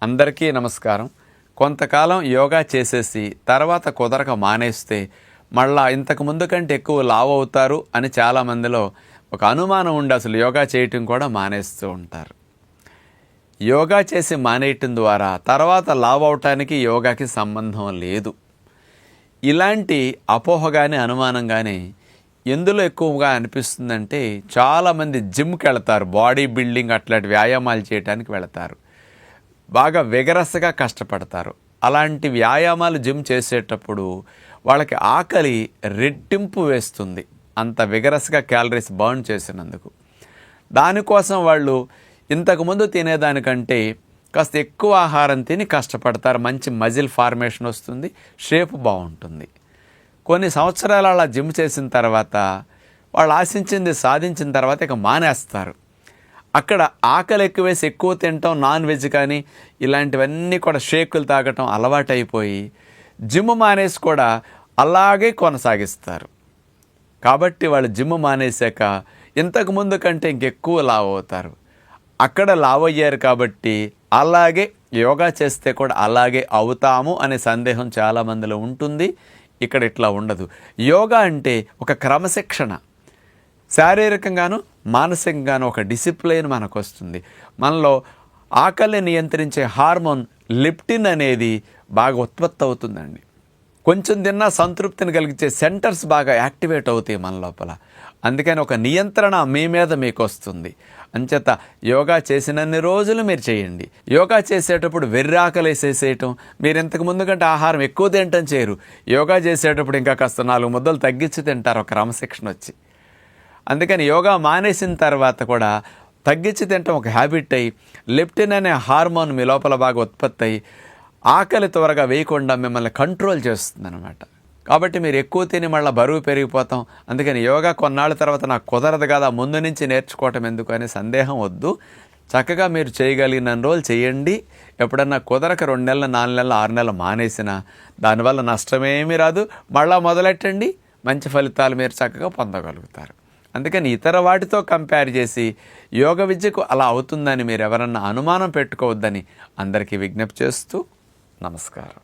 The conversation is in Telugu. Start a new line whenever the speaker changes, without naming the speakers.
అందరికీ నమస్కారం. కొంతకాలం యోగా చేసేసి తర్వాత కుదరక మానేస్తే మళ్ళా ఇంతకు ముందు కంటే ఎక్కువ లావు అవుతారు అని చాలామందిలో ఒక అనుమానం ఉండి అసలు యోగా చేయటం కూడా మానేస్తూ ఉంటారు. యోగా చేసి మానేయటం ద్వారా తర్వాత లావు అవటానికి యోగాకి సంబంధం లేదు. ఇలాంటి అపోహ కానీ అనుమానం కానీ ఎందులో ఎక్కువగా అనిపిస్తుందంటే చాలామంది జిమ్కి వెళతారు, బాడీ బిల్డింగ్ అట్లాంటి వ్యాయామాలు చేయడానికి వెళతారు, బాగా విగరస్గా కష్టపడతారు. అలాంటి వ్యాయామాలు జిమ్ చేసేటప్పుడు వాళ్ళకి ఆకలి రెట్టింపు వేస్తుంది, అంత విగరస్గా క్యాలరీస్ బర్న్ చేసినందుకు. దానికోసం వాళ్ళు ఇంతకుముందు తినేదానికంటే కాస్త ఎక్కువ ఆహారం తిని కష్టపడతారు. మంచి మజిల్ ఫార్మేషన్ వస్తుంది, షేప్ బాగుంటుంది. కొన్ని సంవత్సరాలు అలా జిమ్ చేసిన తర్వాత వాళ్ళు ఆశించింది సాధించిన తర్వాత ఇక మానేస్తారు. అక్కడ ఆకలి ఎక్కువేసి ఎక్కువ తినటం, నాన్ వెజ్ కానీ ఇలాంటివన్నీ కూడా షేకులు తాగటం అలవాటైపోయి జిమ్ మానేసి కూడా అలాగే కొనసాగిస్తారు. కాబట్టి వాళ్ళు జిమ్ మానేశాక ఇంతకుముందు కంటే ఇంకెక్కువ లావు అవుతారు. అక్కడ లావు అయ్యారు కాబట్టి అలాగే యోగా చేస్తే కూడా అలాగే అవుతాము అనే సందేహం చాలామందిలో ఉంటుంది. ఇక్కడ ఇట్లా ఉండదు. యోగా అంటే ఒక క్రమశిక్షణ, శారీరకంగాను మానసికంగాను ఒక డిసిప్లిన్ మనకు వస్తుంది. మనలో ఆకలిని నియంత్రించే హార్మోన్ లెప్టిన్ అనేది బాగా ఉత్పత్తి అవుతుందండి. కొంచెం తిన్నా సంతృప్తిని కలిగించే సెంటర్స్ బాగా యాక్టివేట్ అవుతాయి మన లోపల. అందుకని ఒక నియంత్రణ మీ మీద మీకు వస్తుంది. అంచేత యోగా చేసినన్ని రోజులు మీరు చేయండి. యోగా చేసేటప్పుడు వెర్రి ఆకలి వేసేసేయటం, మీరు ఇంతకు ముందు కంటే ఆహారం ఎక్కువ తినటం చేయరు. యోగా చేసేటప్పుడు ఇంకా కాస్త 4 ముద్దలు తగ్గించి తింటారు ఒక క్రమశిక్షణ వచ్చి. అందుకని యోగా మానేసిన తర్వాత కూడా తగ్గించి తినటం ఒక హ్యాబిట్ అయ్యి లెప్టిన్ అనే హార్మోన్ మీ లోపల బాగా ఉత్పత్తి అయ్యి ఆకలి త్వరగా వేయకుండా మిమ్మల్ని కంట్రోల్ చేస్తుంది అనమాట. కాబట్టి మీరు ఎక్కువ తిని మళ్ళీ బరువు పెరిగిపోతాం. అందుకని యోగా కొన్నాళ్ళ తర్వాత నాకు కుదరదు కదా, ముందు నుంచి నేర్చుకోవటం ఎందుకు అనే సందేహం వద్దు. చక్కగా మీరు చేయగలిగిన రోజులు చేయండి. ఎప్పుడన్నా కుదరక 2 నెలలు, 4 నెలలు, 6 నెలలు మానేసినా దానివల్ల నష్టమేమీ రాదు. మళ్ళీ మొదలెట్టండి, మంచి ఫలితాలు మీరు చక్కగా పొందగలుగుతారు. అందుకని ఇతర వాటితో కంపేర్ చేసి యోగ విద్యకు అలా అవుతుందని మీరు ఎవరన్నా అనుమానం పెట్టుకోవద్దని అందరికీ విజ్ఞప్తి చేస్తూ నమస్కారం.